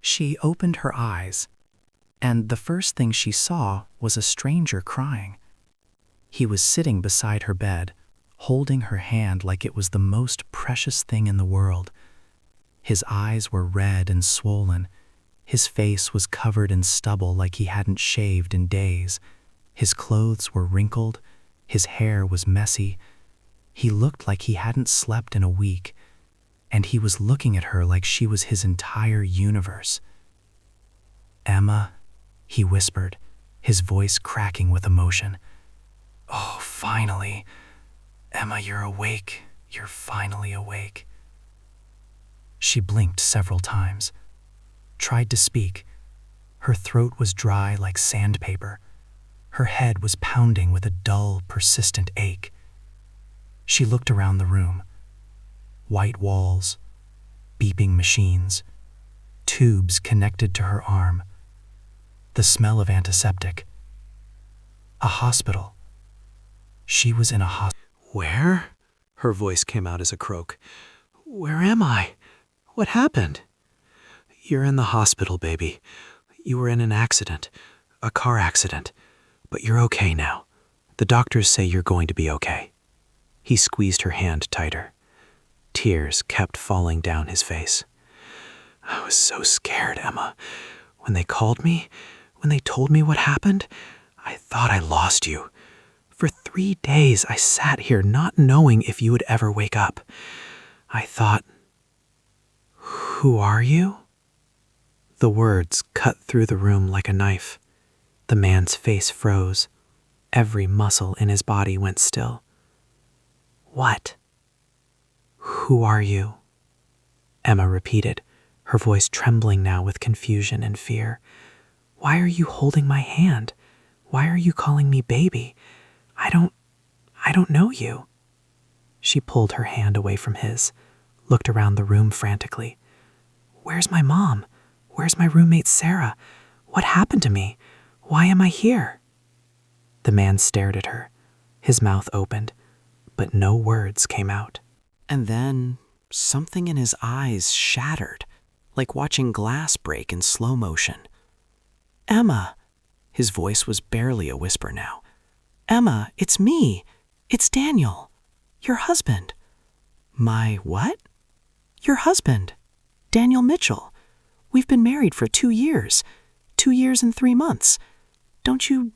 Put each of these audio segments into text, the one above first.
She opened her eyes, and the first thing she saw was a stranger crying. He was sitting beside her bed, holding her hand like it was the most precious thing in the world. His eyes were red and swollen. His face was covered in stubble like he hadn't shaved in days. His clothes were wrinkled. His hair was messy. He looked like he hadn't slept in a week, and he was looking at her like she was his entire universe. "Emma," he whispered, his voice cracking with emotion. "Oh, finally. Emma, you're awake. You're finally awake." She blinked several times, tried to speak. Her throat was dry like sandpaper. Her head was pounding with a dull, persistent ache. She looked around the room. White walls, beeping machines, tubes connected to her arm, the smell of antiseptic. A hospital. She was in a hospital. "Where?" Her voice came out as a croak. "Where am I? What happened?" "You're in the hospital, baby. You were in an accident, a car accident, but you're okay now. The doctors say you're going to be okay." He squeezed her hand tighter. Tears kept falling down his face. "I was so scared, Emma. When they called me, when they told me what happened, I thought I lost you. For 3 days I sat here not knowing if you would ever wake up. I thought, who are you?" The words cut through the room like a knife. The man's face froze. Every muscle in his body went still. "What? Who are you?" Emma repeated, her voice trembling now with confusion and fear. "Why are you holding my hand? Why are you calling me baby? I don't know you." She pulled her hand away from his, looked around the room frantically. "Where's my mom? Where's my roommate Sarah? What happened to me? Why am I here?" The man stared at her, his mouth opened, but no words came out. And then something in his eyes shattered, like watching glass break in slow motion. "Emma," his voice was barely a whisper now. "Emma, it's me. It's Daniel, your husband." "My what?" "Your husband, Daniel Mitchell. We've been married for 2 years, 2 years and 3 months. Don't you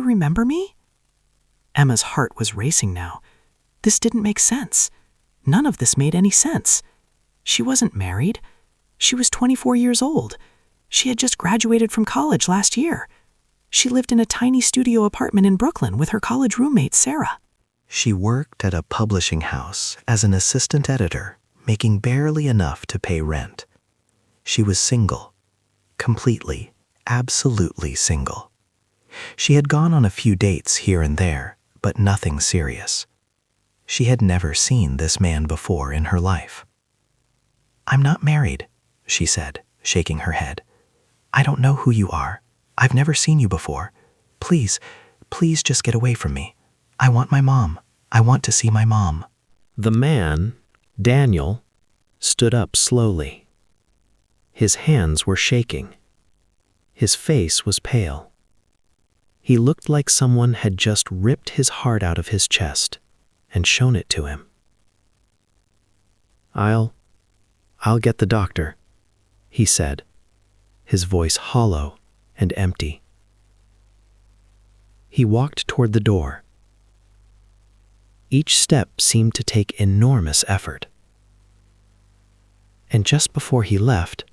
remember me?" Emma's heart was racing now. This didn't make sense. None of this made any sense. She wasn't married. She was 24 years old. She had just graduated from college last year. She lived in a tiny studio apartment in Brooklyn with her college roommate, Sarah. She worked at a publishing house as an assistant editor, making barely enough to pay rent. She was single, completely, absolutely single. She had gone on a few dates here and there, but nothing serious. She had never seen this man before in her life. "I'm not married," she said, shaking her head. "I don't know who you are. I've never seen you before. Please, please just get away from me. I want my mom. I want to see my mom." The man, Daniel, stood up slowly. His hands were shaking. His face was pale. He looked like someone had just ripped his heart out of his chest and shown it to him. I'll get the doctor," he said, his voice hollow and empty. He walked toward the door. Each step seemed to take enormous effort. And just before he left,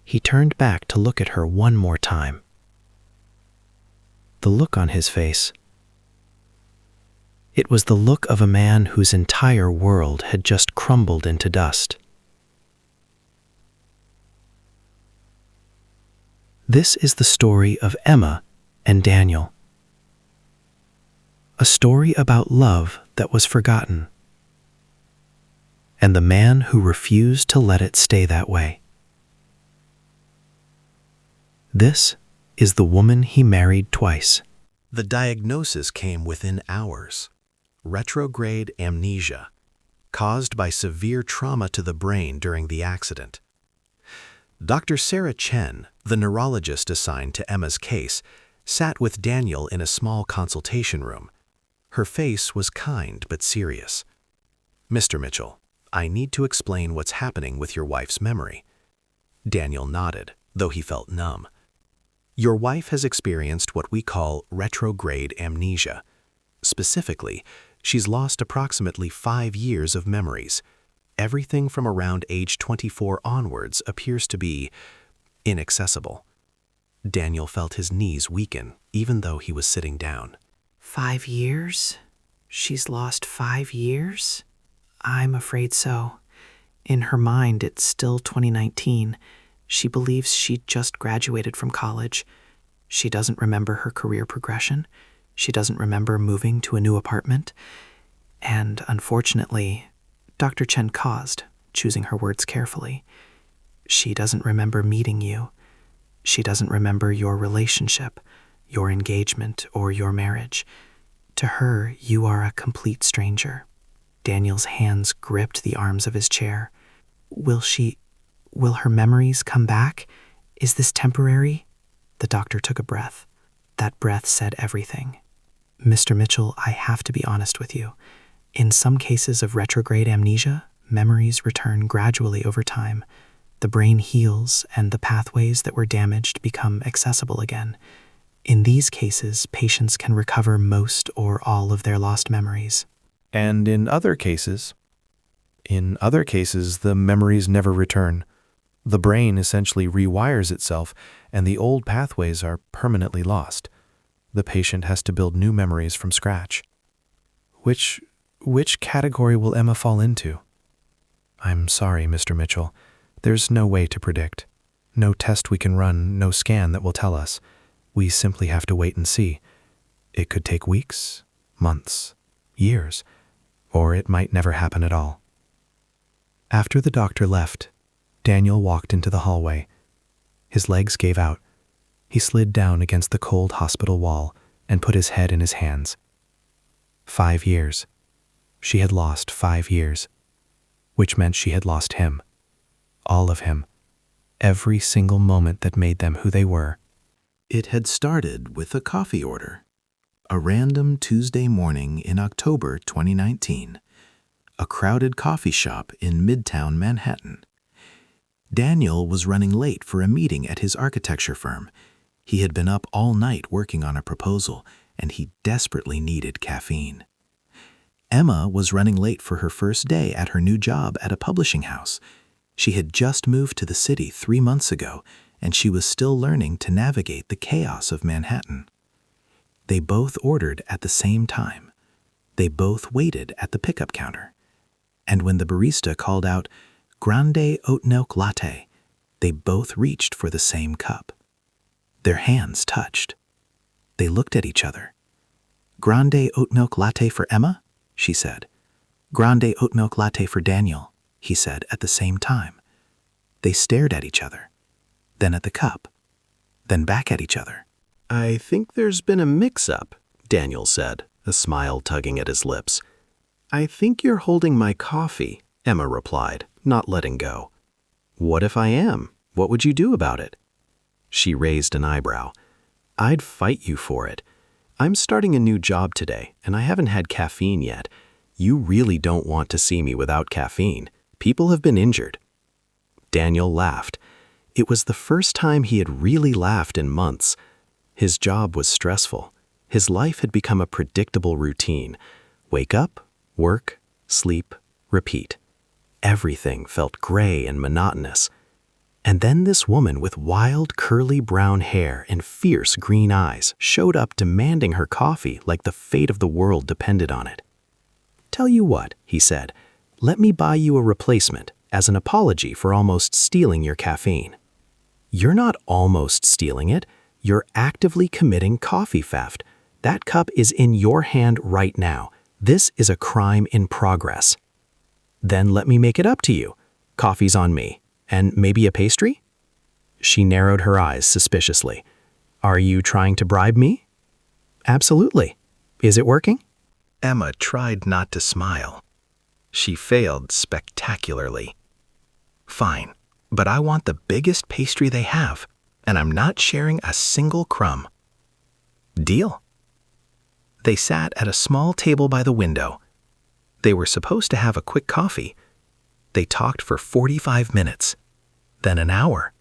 he turned back to look at her one more time. The look on his face, it was the look of a man whose entire world had just crumbled into dust. This is the story of Emma and Daniel. A story about love that was forgotten, and the man who refused to let it stay that way. This is the woman he married twice. The diagnosis came within hours. Retrograde amnesia, caused by severe trauma to the brain during the accident. Dr. Sarah Chen, the neurologist assigned to Emma's case, sat with Daniel in a small consultation room. Her face was kind but serious. "Mr. Mitchell, I need to explain what's happening with your wife's memory." Daniel nodded, though he felt numb. "Your wife has experienced what we call retrograde amnesia. Specifically, she's lost approximately 5 years of memories. Everything from around age 24 onwards appears to be inaccessible." Daniel felt his knees weaken, even though he was sitting down. 5 years? She's lost 5 years? I'm afraid so. In her mind, it's still 2019. She believes she just graduated from college. She doesn't remember her career progression. She doesn't remember moving to a new apartment. And unfortunately, Dr. Chen paused, choosing her words carefully. She doesn't remember meeting you. She doesn't remember your relationship, your engagement, or your marriage. To her, you are a complete stranger. Daniel's hands gripped the arms of his chair. Will her memories come back? Is this temporary? The doctor took a breath. That breath said everything. Mr. Mitchell, I have to be honest with you. In some cases of retrograde amnesia, memories return gradually over time. The brain heals and the pathways that were damaged become accessible again. In these cases, patients can recover most or all of their lost memories. And in other cases, the memories never return. The brain essentially rewires itself, and the old pathways are permanently lost. The patient has to build new memories from scratch. Which category will Emma fall into? I'm sorry, Mr. Mitchell. There's no way to predict. No test we can run, no scan that will tell us. We simply have to wait and see. It could take weeks, months, years, or it might never happen at all. After the doctor left, Daniel walked into the hallway. His legs gave out. He slid down against the cold hospital wall and put his head in his hands. 5 years. She had lost 5 years, which meant she had lost him. All of him. Every single moment that made them who they were. It had started with a coffee order. A random Tuesday morning in October 2019. A crowded coffee shop in Midtown Manhattan. Daniel was running late for a meeting at his architecture firm. He had been up all night working on a proposal, and he desperately needed caffeine. Emma was running late for her first day at her new job at a publishing house. She had just moved to the city 3 months ago, and she was still learning to navigate the chaos of Manhattan. They both ordered at the same time. They both waited at the pickup counter. And when the barista called out, "Grande oat milk latte," they both reached for the same cup. Their hands touched. They looked at each other. "Grande oat milk latte for Emma," she said. "Grande oat milk latte for Daniel," he said at the same time. They stared at each other, then at the cup, then back at each other. "I think there's been a mix-up," Daniel said, a smile tugging at his lips. "I think you're holding my coffee," Emma replied, not letting go. "What if I am? What would you do about it?" She raised an eyebrow. "I'd fight you for it. I'm starting a new job today, and I haven't had caffeine yet. You really don't want to see me without caffeine. People have been injured." Daniel laughed. It was the first time he had really laughed in months. His job was stressful. His life had become a predictable routine. Wake up, work, sleep, repeat. Everything felt gray and monotonous. And then this woman with wild, curly brown hair and fierce green eyes showed up demanding her coffee like the fate of the world depended on it. "Tell you what," he said, "let me buy you a replacement as an apology for almost stealing your caffeine." "You're not almost stealing it. You're actively committing coffee theft. That cup is in your hand right now. This is a crime in progress." "Then let me make it up to you. Coffee's on me. And maybe a pastry?" She narrowed her eyes suspiciously. "Are you trying to bribe me?" "Absolutely. Is it working?" Emma tried not to smile. She failed spectacularly. "Fine, but I want the biggest pastry they have, and I'm not sharing a single crumb." "Deal." They sat at a small table by the window. They were supposed to have a quick coffee. They talked for 45 minutes, then an hour,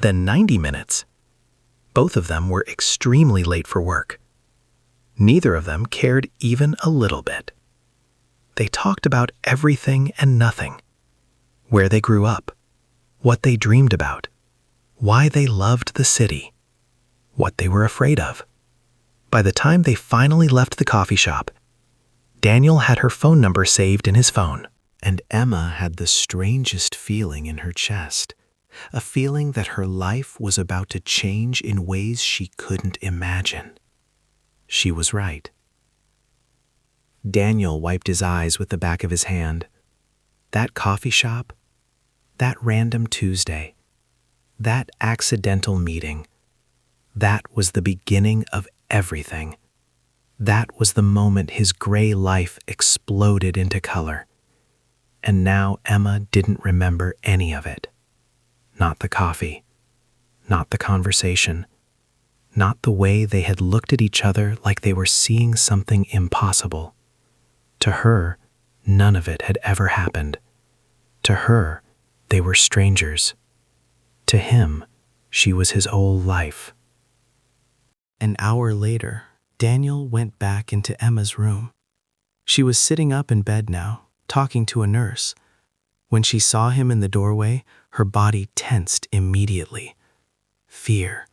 then 90 minutes. Both of them were extremely late for work. Neither of them cared even a little bit. They talked about everything and nothing. Where they grew up, what they dreamed about, why they loved the city, what they were afraid of. By the time they finally left the coffee shop, Daniel had her phone number saved in his phone. And Emma had the strangest feeling in her chest, a feeling that her life was about to change in ways she couldn't imagine. She was right. Daniel wiped his eyes with the back of his hand. That coffee shop, that random Tuesday, that accidental meeting, that was the beginning of everything. That was the moment his gray life exploded into color. And now Emma didn't remember any of it. Not the coffee, not the conversation, not the way they had looked at each other like they were seeing something impossible. To her, none of it had ever happened. To her, they were strangers. To him, she was his whole life. An hour later, Daniel went back into Emma's room. She was sitting up in bed now, talking to a nurse. When she saw him in the doorway, her body tensed immediately. Fear.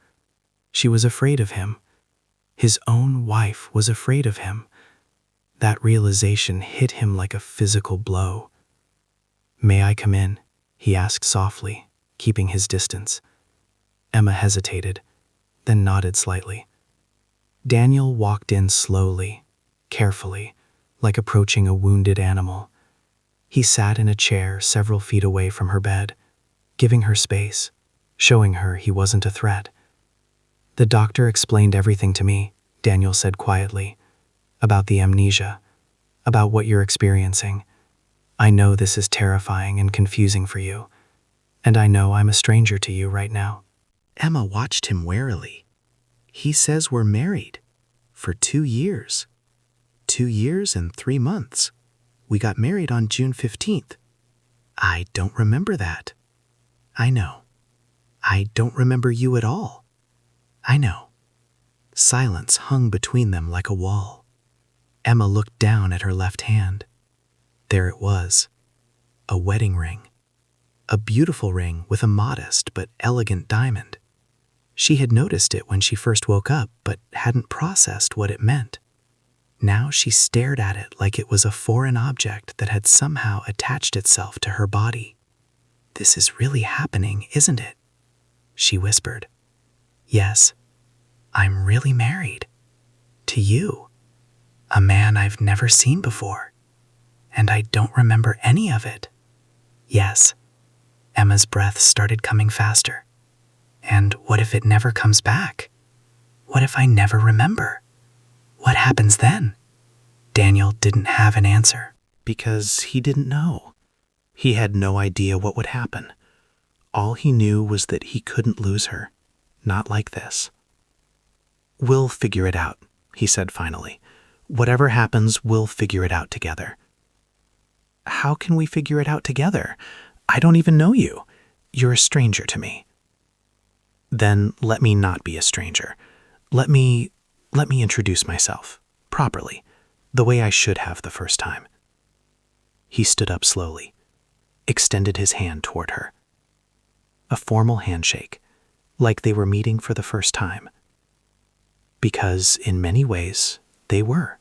She was afraid of him. His own wife was afraid of him. That realization hit him like a physical blow. "May I come in?" he asked softly, keeping his distance. Emma hesitated, then nodded slightly. Daniel walked in slowly, carefully, like approaching a wounded animal. He sat in a chair several feet away from her bed, giving her space, showing her he wasn't a threat. "The doctor explained everything to me," Daniel said quietly, "about the amnesia, about what you're experiencing. I know this is terrifying and confusing for you, and I know I'm a stranger to you right now." Emma watched him warily. "He says we're married. For 2 years. 2 years and 3 months. We got married on June 15th. I don't remember that." "I know. I don't remember you at all." "I know." Silence hung between them like a wall. Emma looked down at her left hand. There it was. A wedding ring. A beautiful ring with a modest but elegant diamond. She had noticed it when she first woke up, but hadn't processed what it meant. Now she stared at it like it was a foreign object that had somehow attached itself to her body. "This is really happening, isn't it?" she whispered. "Yes, I'm really married. To you. A man I've never seen before. And I don't remember any of it." "Yes." Emma's breath started coming faster. "And what if it never comes back? What if I never remember? What happens then?" Daniel didn't have an answer. Because he didn't know. He had no idea what would happen. All he knew was that he couldn't lose her. Not like this. "We'll figure it out," he said finally. "Whatever happens, we'll figure it out together." "How can we figure it out together? I don't even know you. You're a stranger to me." "Then let me not be a stranger. Let me introduce myself, properly, the way I should have the first time." He stood up slowly, extended his hand toward her. A formal handshake, like they were meeting for the first time. Because in many ways, they were.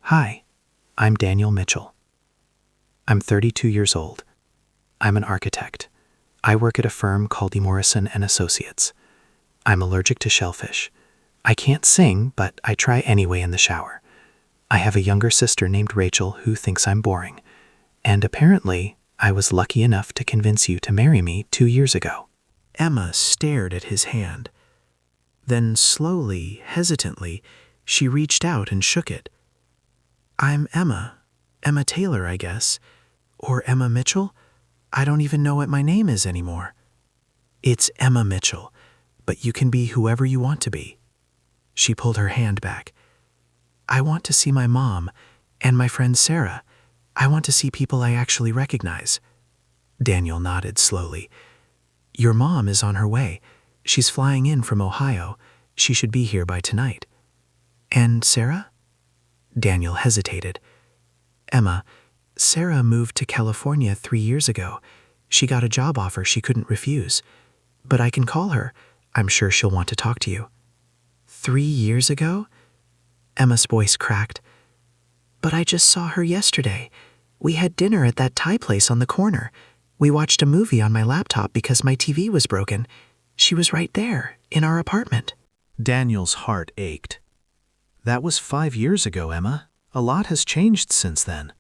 "Hi, I'm Daniel Mitchell. I'm 32 years old. I'm an architect. I work at a firm called E. Morrison & Associates. I'm allergic to shellfish. I can't sing, but I try anyway in the shower. I have a younger sister named Rachel who thinks I'm boring. And apparently, I was lucky enough to convince you to marry me 2 years ago." Emma stared at his hand. Then slowly, hesitantly, she reached out and shook it. "I'm Emma. Emma Taylor, I guess. Or Emma Mitchell. I don't even know what my name is anymore. It's Emma Mitchell, but you can be whoever you want to be. She pulled her hand back. I want to see my mom and my friend Sarah. I want to see people I actually recognize. Daniel nodded slowly. Your mom is on her way. She's flying in from Ohio. She should be here by tonight. And Sarah? Daniel hesitated. Emma, Sarah moved to California 3 years ago. She got a job offer she couldn't refuse. But I can call her. I'm sure she'll want to talk to you. 3 years ago? Emma's voice cracked. But I just saw her yesterday. We had dinner at that Thai place on the corner. We watched a movie on my laptop because my TV was broken. She was right there, in our apartment. Daniel's heart ached. That was 5 years ago, Emma. A lot has changed since then.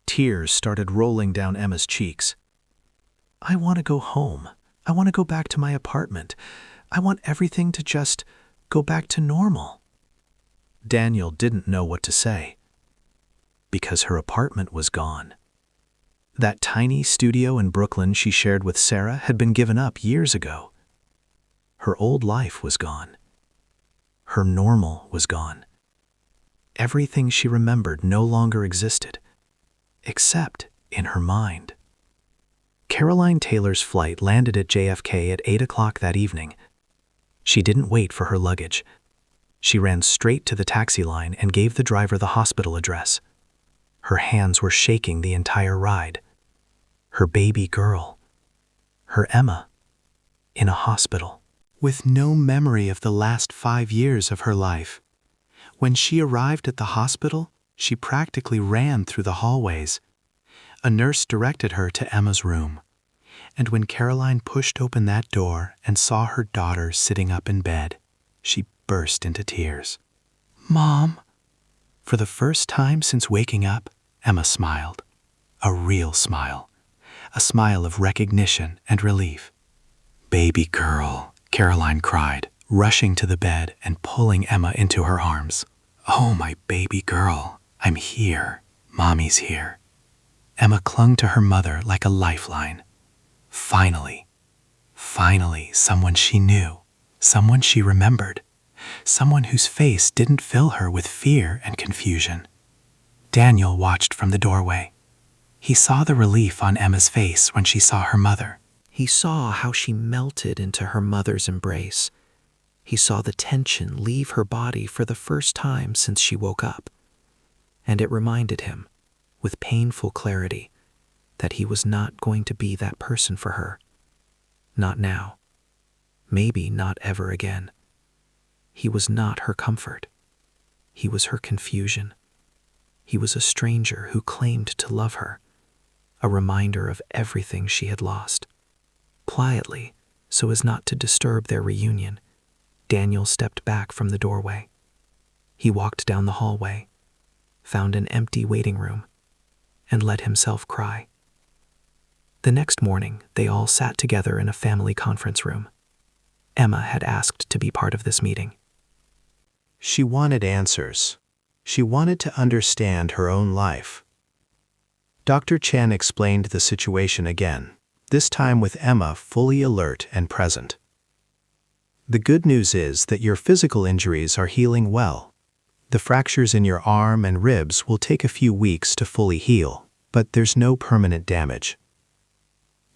Tears started rolling down Emma's cheeks. I want to go home. I want to go back to my apartment. I want everything to just go back to normal. Daniel didn't know what to say, because her apartment was gone. That tiny studio in Brooklyn she shared with Sarah had been given up years ago. Her old life was gone. Her normal was gone. Everything she remembered no longer existed, except in her mind. Caroline Taylor's flight landed at JFK at 8 o'clock that evening. She didn't wait for her luggage. She ran straight to the taxi line and gave the driver the hospital address. Her hands were shaking the entire ride. Her baby girl, her Emma, in a hospital, with no memory of the last 5 years of her life. When she arrived at the hospital, she practically ran through the hallways. A nurse directed her to Emma's room, and when Caroline pushed open that door and saw her daughter sitting up in bed, she burst into tears. Mom! For the first time since waking up, Emma smiled. A real smile. A smile of recognition and relief. Baby girl, Caroline cried, rushing to the bed and pulling Emma into her arms. Oh, my baby girl, I'm here. Mommy's here. Emma clung to her mother like a lifeline. Finally, someone she knew, someone she remembered, someone whose face didn't fill her with fear and confusion. Daniel watched from the doorway. He saw the relief on Emma's face when she saw her mother. He saw how she melted into her mother's embrace. He saw the tension leave her body for the first time since she woke up. And it reminded him, with painful clarity, that he was not going to be that person for her. Not now. Maybe not ever again. He was not her comfort. He was her confusion. He was a stranger who claimed to love her, a reminder of everything she had lost. Quietly, so as not to disturb their reunion, Daniel stepped back from the doorway. He walked down the hallway, found an empty waiting room, and let himself cry. The next morning, they all sat together in a family conference room. Emma had asked to be part of this meeting. She wanted answers. She wanted to understand her own life. Dr. Chen explained the situation again, this time with Emma fully alert and present. The good news is that your physical injuries are healing well. The fractures in your arm and ribs will take a few weeks to fully heal, but there's no permanent damage.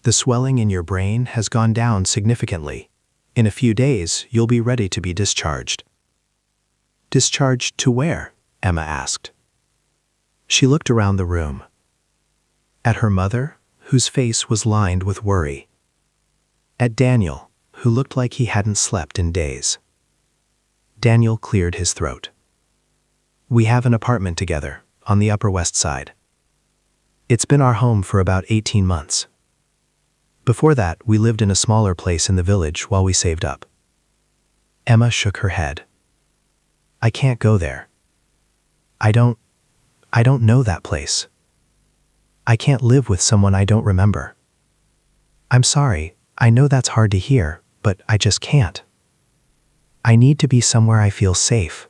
The swelling in your brain has gone down significantly. In a few days, you'll be ready to be discharged. Discharged to where? Emma asked. She looked around the room. At her mother, whose face was lined with worry. At Daniel, who looked like he hadn't slept in days. Daniel cleared his throat. We have an apartment together, on the Upper West Side. It's been our home for about 18 months. Before that, we lived in a smaller place in the village while we saved up. Emma shook her head. I can't go there. I don't know that place. I can't live with someone I don't remember. I'm sorry, I know that's hard to hear, but I just can't. I need to be somewhere I feel safe.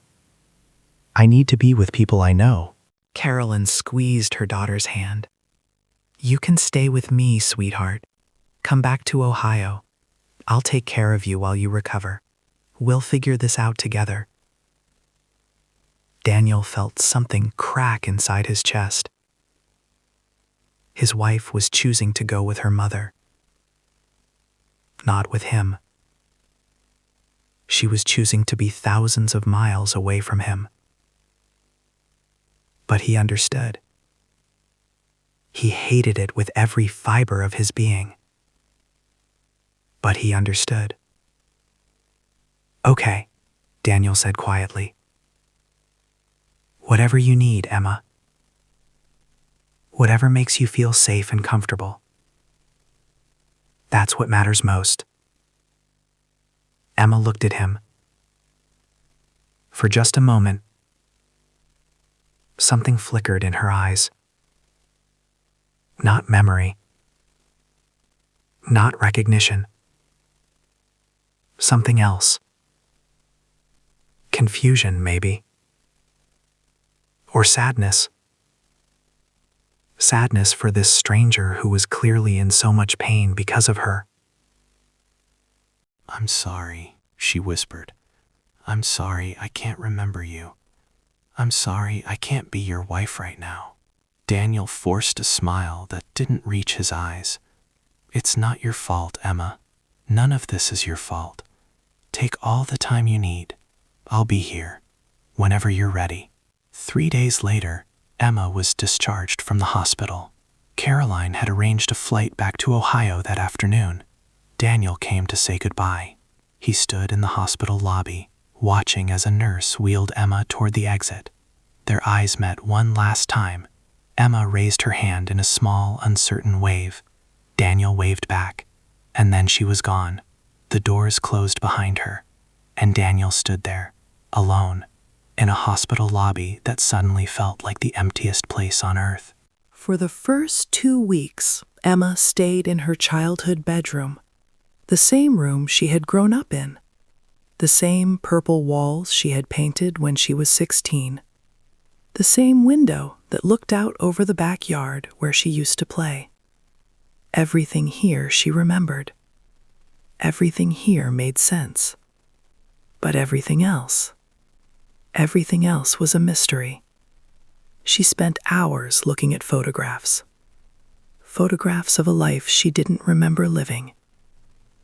I need to be with people I know. Carolyn squeezed her daughter's hand. You can stay with me, sweetheart. Come back to Ohio. I'll take care of you while you recover. We'll figure this out together. Daniel felt something crack inside his chest. His wife was choosing to go with her mother, not with him. She was choosing to be thousands of miles away from him. But he understood. He hated it with every fiber of his being. But he understood. Okay, Daniel said quietly. Whatever you need, Emma. Whatever makes you feel safe and comfortable. That's what matters most. Emma looked at him. For just a moment, something flickered in her eyes. Not memory. Not recognition. Something else. Confusion, maybe. Or sadness. Sadness for this stranger who was clearly in so much pain because of her. I'm sorry, she whispered. I'm sorry I can't remember you. I'm sorry I can't be your wife right now. Daniel forced a smile that didn't reach his eyes. It's not your fault, Emma. None of this is your fault. Take all the time you need. I'll be here, whenever you're ready. 3 days later, Emma was discharged from the hospital. Caroline had arranged a flight back to Ohio that afternoon. Daniel came to say goodbye. He stood in the hospital lobby, watching as a nurse wheeled Emma toward the exit. Their eyes met one last time. Emma raised her hand in a small, uncertain wave. Daniel waved back, and then she was gone. The doors closed behind her, and Daniel stood there, alone, in a hospital lobby that suddenly felt like the emptiest place on earth. For the first 2 weeks, Emma stayed in her childhood bedroom, the same room she had grown up in, the same purple walls she had painted when she was 16, the same window that looked out over the backyard where she used to play. Everything here she remembered. Everything here made sense. But everything else was a mystery. She spent hours looking at photographs. Photographs of a life she didn't remember living.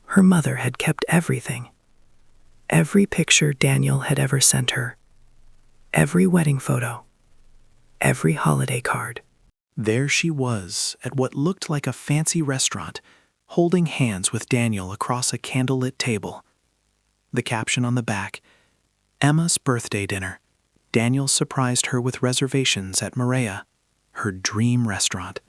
Her mother had kept everything. Every picture Daniel had ever sent her. Every wedding photo. Every holiday card. There she was at what looked like a fancy restaurant, holding hands with Daniel across a candlelit table. The caption on the back, Emma's birthday dinner. Daniel surprised her with reservations at Maria, her dream restaurant.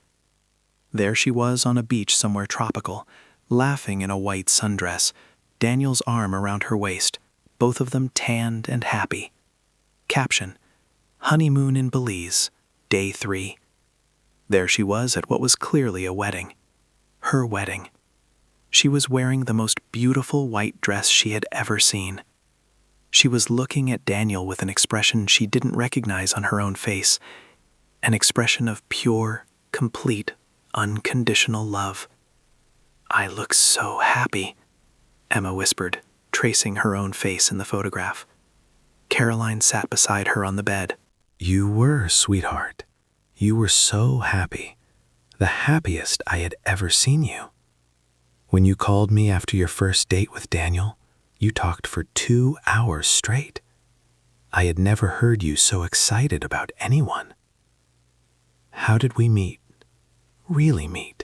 There she was on a beach somewhere tropical, laughing in a white sundress, Daniel's arm around her waist, both of them tanned and happy. Caption, honeymoon in Belize, day 3. There she was at what was clearly a wedding. Her wedding. She was wearing the most beautiful white dress she had ever seen. She was looking at Daniel with an expression she didn't recognize on her own face, an expression of pure, complete, unconditional love. I look so happy, Emma whispered, tracing her own face in the photograph. Caroline sat beside her on the bed. You were, sweetheart. You were so happy. The happiest I had ever seen you. When you called me after your first date with Daniel, you talked for 2 hours straight. I had never heard you so excited about anyone. How did we meet? Really meet?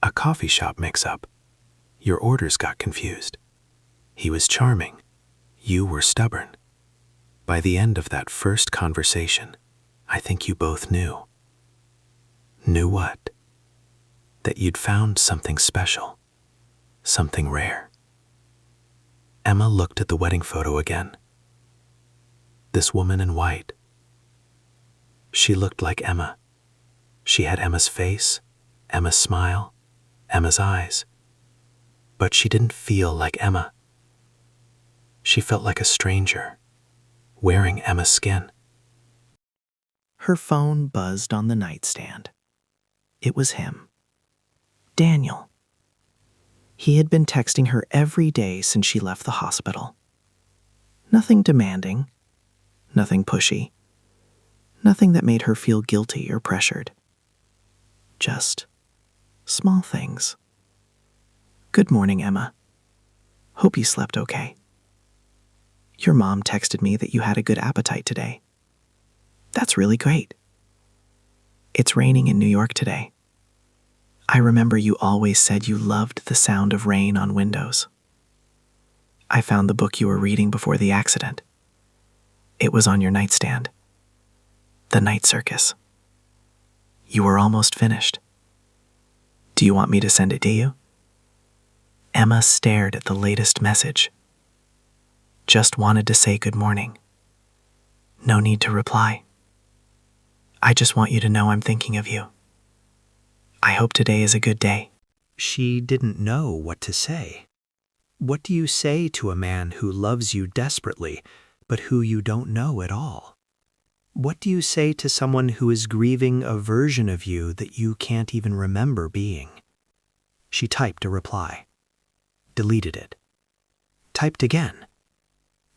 A coffee shop mix-up. Your orders got confused. He was charming. You were stubborn. By the end of that first conversation, I think you both knew. Knew what? That you'd found something special, something rare. Emma looked at the wedding photo again. This woman in white. She looked like Emma. She had Emma's face, Emma's smile, Emma's eyes. But she didn't feel like Emma. She felt like a stranger, wearing Emma's skin. Her phone buzzed on the nightstand. It was him. Daniel. He had been texting her every day since she left the hospital. Nothing demanding, nothing pushy, nothing that made her feel guilty or pressured. Just small things. Good morning, Emma. Hope you slept okay. Your mom texted me that you had a good appetite today. That's really great. It's raining in New York today. I remember you always said you loved the sound of rain on windows. I found the book you were reading before the accident. It was on your nightstand. The Night Circus. You were almost finished. Do you want me to send it to you? Emma stared at the latest message. Just wanted to say good morning. No need to reply. I just want you to know I'm thinking of you. I hope today is a good day. She didn't know what to say. What do you say to a man who loves you desperately, but who you don't know at all? What do you say to someone who is grieving a version of you that you can't even remember being? She typed a reply. Deleted it. Typed again.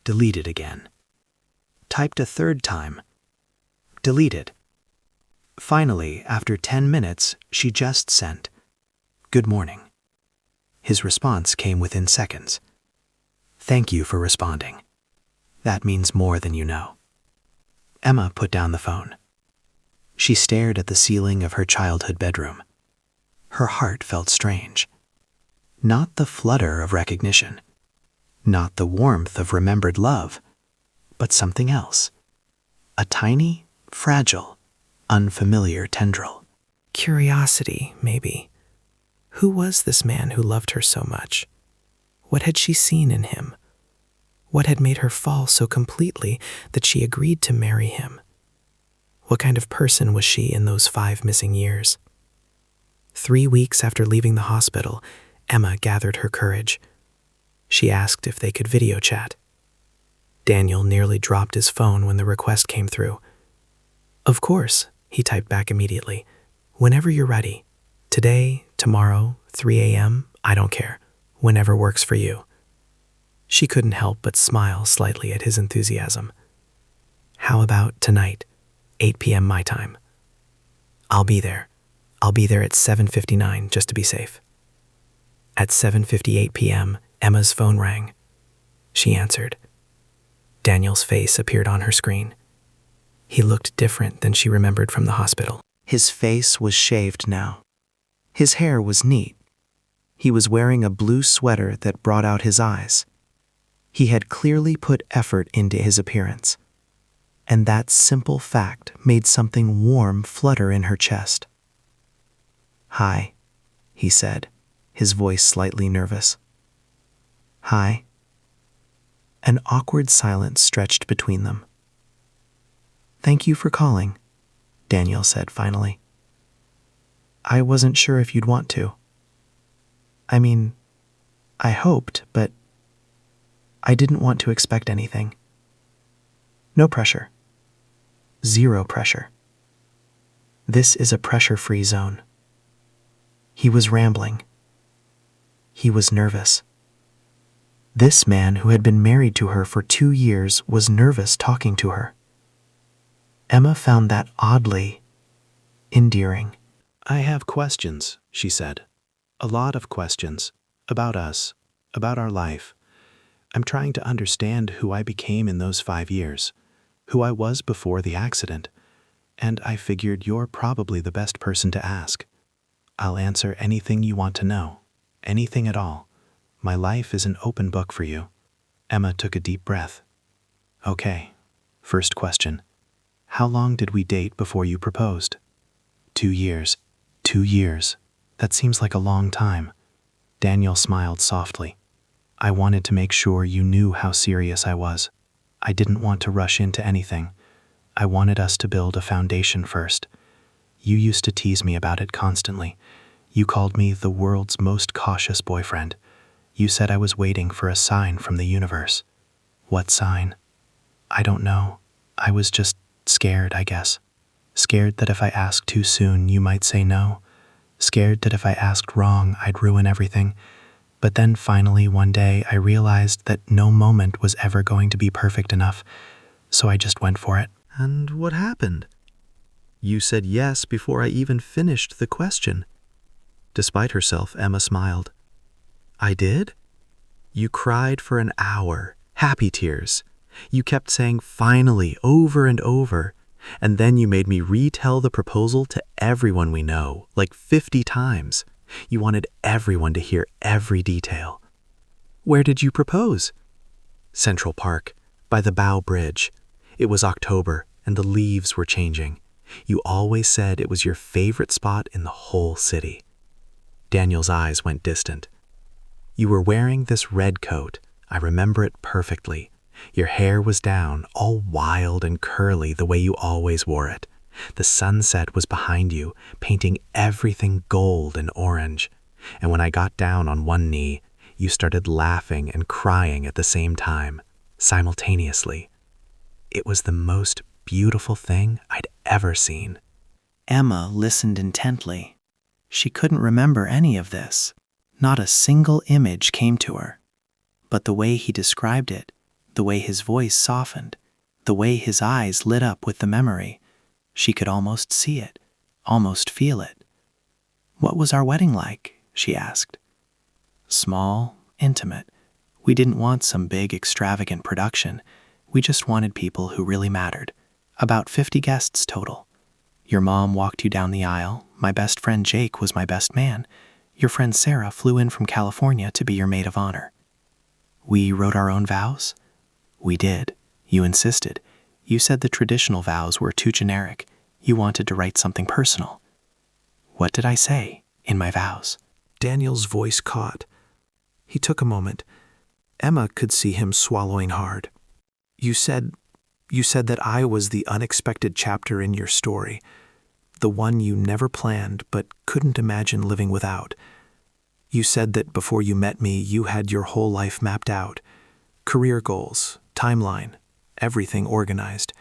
Deleted again. Typed a third time. Deleted. Finally, after 10 minutes, she just sent, "Good morning." His response came within seconds. "Thank you for responding. That means more than you know." Emma put down the phone. She stared at the ceiling of her childhood bedroom. Her heart felt strange. Not the flutter of recognition, not the warmth of remembered love, but something else. A tiny, fragile, unfamiliar tendril. Curiosity, maybe. Who was this man who loved her so much? What had she seen in him? What had made her fall so completely that she agreed to marry him? What kind of person was she in those 5 missing years? 3 weeks after leaving the hospital, Emma gathered her courage. She asked if they could video chat. Daniel nearly dropped his phone when the request came through. "Of course," he typed back immediately. "Whenever you're ready. Today, tomorrow, 3 a.m., I don't care. Whenever works for you." She couldn't help but smile slightly at his enthusiasm. "How about tonight, 8 p.m. my time?" "I'll be there. I'll be there at 7:59 just to be safe." At 7:58 p.m., Emma's phone rang. She answered. Daniel's face appeared on her screen. He looked different than she remembered from the hospital. His face was shaved now. His hair was neat. He was wearing a blue sweater that brought out his eyes. He had clearly put effort into his appearance. And that simple fact made something warm flutter in her chest. "Hi," he said, his voice slightly nervous. "Hi." An awkward silence stretched between them. "Thank you for calling," Daniel said finally. "I wasn't sure if you'd want to. I mean, I hoped, but I didn't want to expect anything. No pressure. Zero pressure. This is a pressure-free zone." He was rambling. He was nervous. This man who had been married to her for 2 years was nervous talking to her. Emma found that oddly endearing. "I have questions," she said. "A lot of questions. About us. About our life. I'm trying to understand who I became in those 5 years. Who I was before the accident. And I figured you're probably the best person to ask. I'll answer anything you want to know. Anything at all. My life is an open book for you." Emma took a deep breath. "Okay. First question. How long did we date before you proposed?" 2 years. 2 years. That seems like a long time. Daniel smiled softly. "I wanted to make sure you knew how serious I was. I didn't want to rush into anything. I wanted us to build a foundation first. You used to tease me about it constantly. You called me the world's most cautious boyfriend. You said I was waiting for a sign from the universe. What sign? I don't know. I was just scared, I guess. Scared that if I asked too soon, you might say no. scared that if I asked wrong, I'd ruin everything. But then finally one day I realized that no moment was ever going to be perfect enough, so I just went for it. And what happened? You said yes before I even finished the question. Despite herself, Emma smiled. I did? You cried for an hour, happy tears. You kept saying finally over and over, and then you made me retell the proposal to everyone we know, like 50 times. You wanted everyone to hear every detail. Where did you propose? Central Park, by the Bow Bridge. It was October, and the leaves were changing. You always said it was your favorite spot in the whole city. Daniel's eyes went distant. You were wearing this red coat. I remember it perfectly. Your hair was down, all wild and curly the way you always wore it. The sunset was behind you, painting everything gold and orange. And when I got down on one knee, you started laughing and crying at the same time, simultaneously. It was the most beautiful thing I'd ever seen. Emma listened intently. She couldn't remember any of this. Not a single image came to her. But the way he described it, the way his voice softened, the way his eyes lit up with the memory, she could almost see it, almost feel it. What was our wedding like? She asked. Small, intimate. We didn't want some big, extravagant production. We just wanted people who really mattered. About 50 guests total. Your mom walked you down the aisle. My best friend Jake was my best man. Your friend Sarah flew in from California to be your maid of honor. We wrote our own vows? We did. You insisted. You said the traditional vows were too generic. You wanted to write something personal. What did I say in my vows? Daniel's voice caught. He took a moment. Emma could see him swallowing hard. You said that I was the unexpected chapter in your story, the one you never planned but couldn't imagine living without. You said that before you met me, you had your whole life mapped out, career goals, timeline, everything organized.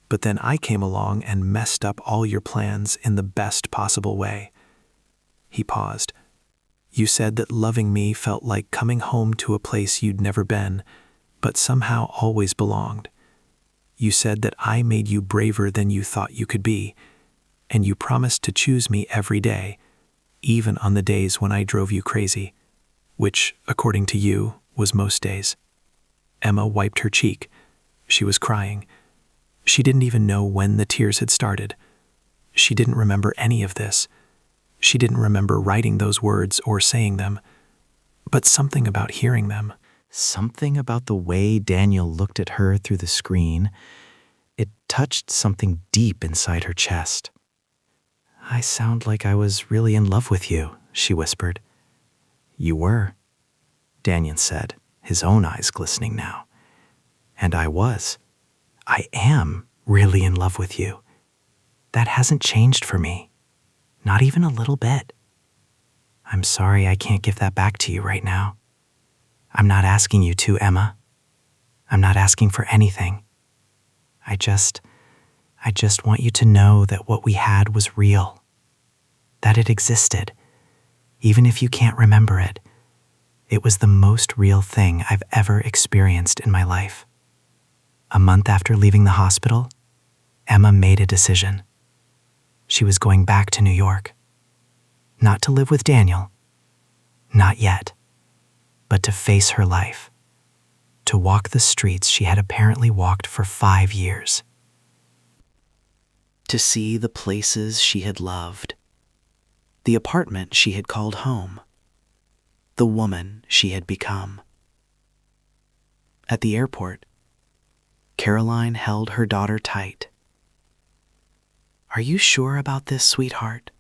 But then I came along and messed up all your plans in the best possible way. He paused. You said that loving me felt like coming home to a place you'd never been, but somehow always belonged. You said that I made you braver than you thought you could be, and you promised to choose me every day, even on the days when I drove you crazy, which, according to you, was most days. Emma wiped her cheek. She was crying. She didn't even know when the tears had started. She didn't remember any of this. She didn't remember writing those words or saying them, but something about hearing them. Something about the way Daniel looked at her through the screen. It touched something deep inside her chest. I sound like I was really in love with you, she whispered. You were, Daniel said, his own eyes glistening now. And I was. I am really in love with you. That hasn't changed for me. Not even a little bit. I'm sorry I can't give that back to you right now. I'm not asking you to, Emma. I'm not asking for anything. I just want you to know that what we had was real. That it existed. Even if you can't remember it, it was the most real thing I've ever experienced in my life. A month after leaving the hospital, Emma made a decision. She was going back to New York. Not to live with Daniel. Not yet. But to face her life. To walk the streets she had apparently walked for 5 years. To see the places she had loved. The apartment she had called home. The woman she had become. At the airport, Caroline held her daughter tight. Are you sure about this, sweetheart?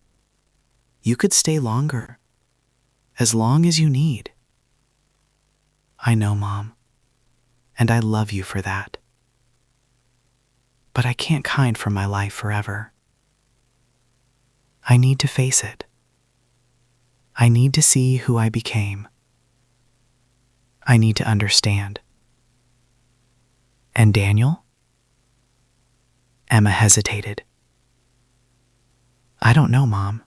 You could stay longer, as long as you need. I know, Mom, and I love you for that. But I can't kind from my life forever. I need to face it. I need to see who I became. I need to understand. And Daniel? Emma hesitated. I don't know, Mom.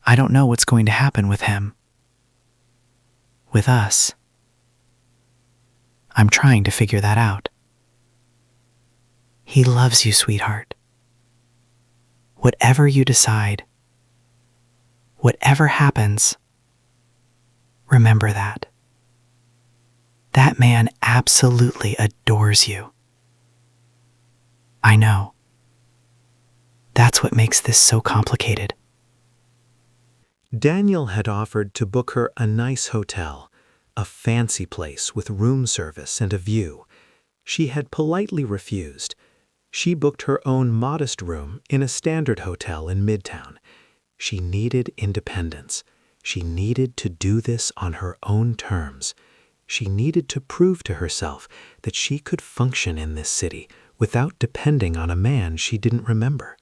I don't know what's going to happen with him. With us. I'm trying to figure that out. He loves you, sweetheart. Whatever you decide, whatever happens, remember that. That man absolutely adores you. I know. That's what makes this so complicated. Daniel had offered to book her a nice hotel, a fancy place with room service and a view. She had politely refused. She booked her own modest room in a standard hotel in Midtown. She needed independence. She needed to do this on her own terms. She needed to prove to herself that she could function in this city without depending on a man she didn't remember.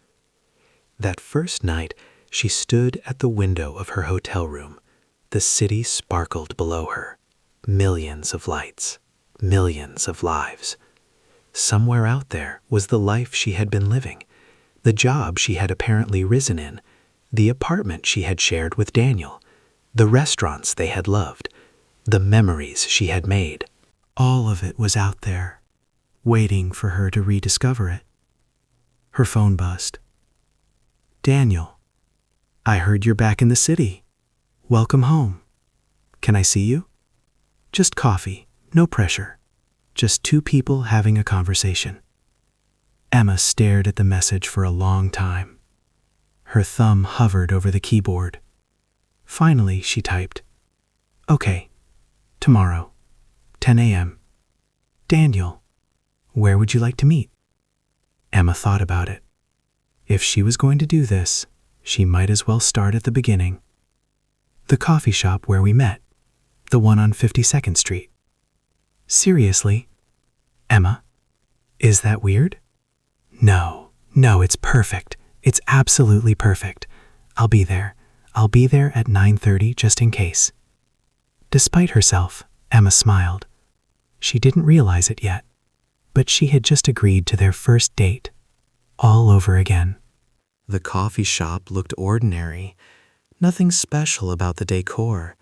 That first night, she stood at the window of her hotel room. The city sparkled below her. Millions of lights, millions of lives. Somewhere out there was the life she had been living, the job she had apparently risen in, the apartment she had shared with Daniel, the restaurants they had loved, the memories she had made. All of it was out there, waiting for her to rediscover it. Her phone buzzed. "Daniel, I heard you're back in the city. Welcome home. Can I see you? Just coffee, no pressure. Just two people having a conversation." Emma stared at the message for a long time. Her thumb hovered over the keyboard. Finally, she typed, "Okay, tomorrow, 10 a.m. Daniel, where would you like to meet?" Emma thought about it. If she was going to do this, she might as well start at the beginning. "The coffee shop where we met, the one on 52nd Street. Seriously? Emma, is that weird?" No, it's perfect. It's absolutely perfect. I'll be there. I'll be there at 9:30 just in case." Despite herself, Emma smiled. She didn't realize it yet, but she had just agreed to their first date, all over again. The coffee shop looked ordinary. Nothing special about the decor.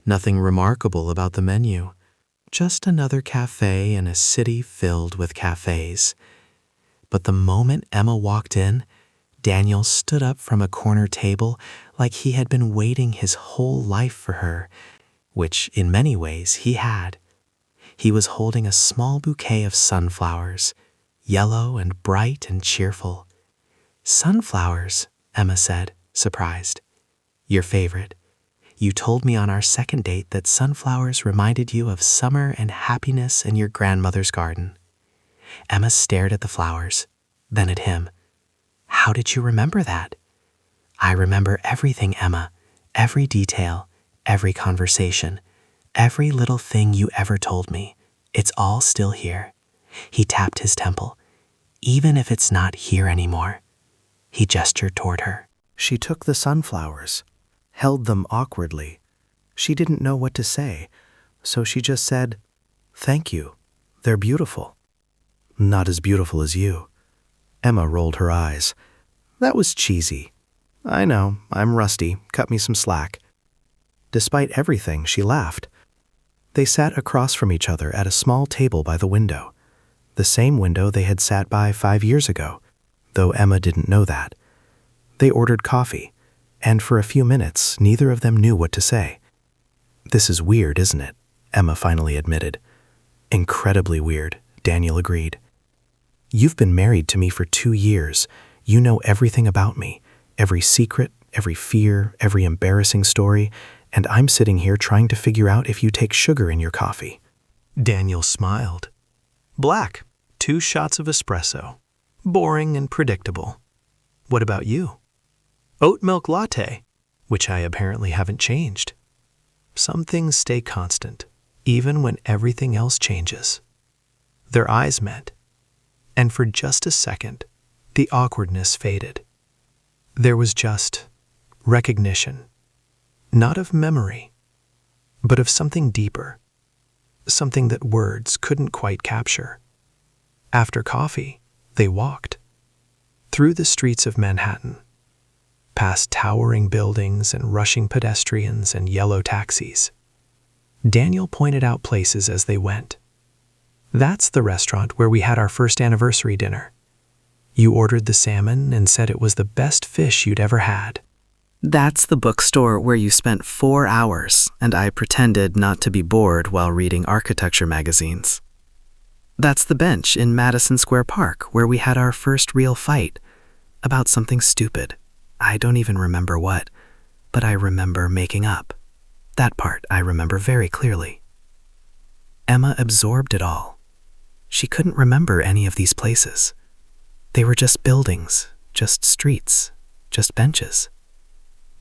Nothing remarkable about the menu. Just another cafe in a city filled with cafes. But the moment Emma walked in, Daniel stood up from a corner table like he had been waiting his whole life for her, which in many ways he had. He was holding a small bouquet of sunflowers, yellow and bright and cheerful. "Sunflowers," Emma said, surprised. "Your favorite. You told me on our second date that sunflowers reminded you of summer and happiness in your grandmother's garden." Emma stared at the flowers, then at him. "How did you remember that?" "I remember everything, Emma. Every detail, every conversation, every little thing you ever told me. It's all still here." He tapped his temple. "Even if it's not here anymore." He gestured toward her. She took the sunflowers, held them awkwardly. She didn't know what to say, so she just said, "Thank you. They're beautiful." "Not as beautiful as you." Emma rolled her eyes. That was cheesy. "I know, I'm rusty. Cut me some slack." Despite everything, she laughed. They sat across from each other at a small table by the window, the same window they had sat by 5 years ago, though Emma didn't know that. They ordered coffee, and for a few minutes, neither of them knew what to say. "This is weird, isn't it?" Emma finally admitted. "Incredibly weird," Daniel agreed. "You've been married to me for 2 years. You know everything about me, every secret, every fear, every embarrassing story, and I'm sitting here trying to figure out if you take sugar in your coffee." Daniel smiled. "Black, 2 shots of espresso. Boring and predictable. What about you?" "Oat milk latte, which I apparently haven't changed." Some things stay constant, even when everything else changes. Their eyes met, and for just a second, the awkwardness faded. There was just recognition, not of memory, but of something deeper, something that words couldn't quite capture. After coffee, they walked through the streets of Manhattan, past towering buildings and rushing pedestrians and yellow taxis. Daniel pointed out places as they went. That's the restaurant where we had our first anniversary dinner. You ordered the salmon and said it was the best fish you'd ever had. That's the bookstore where you spent 4 hours and I pretended not to be bored while reading architecture magazines. That's the bench in Madison Square Park where we had our first real fight about something stupid. I don't even remember what, but I remember making up. That part I remember very clearly. Emma absorbed it all. She couldn't remember any of these places. They were just buildings, just streets, just benches.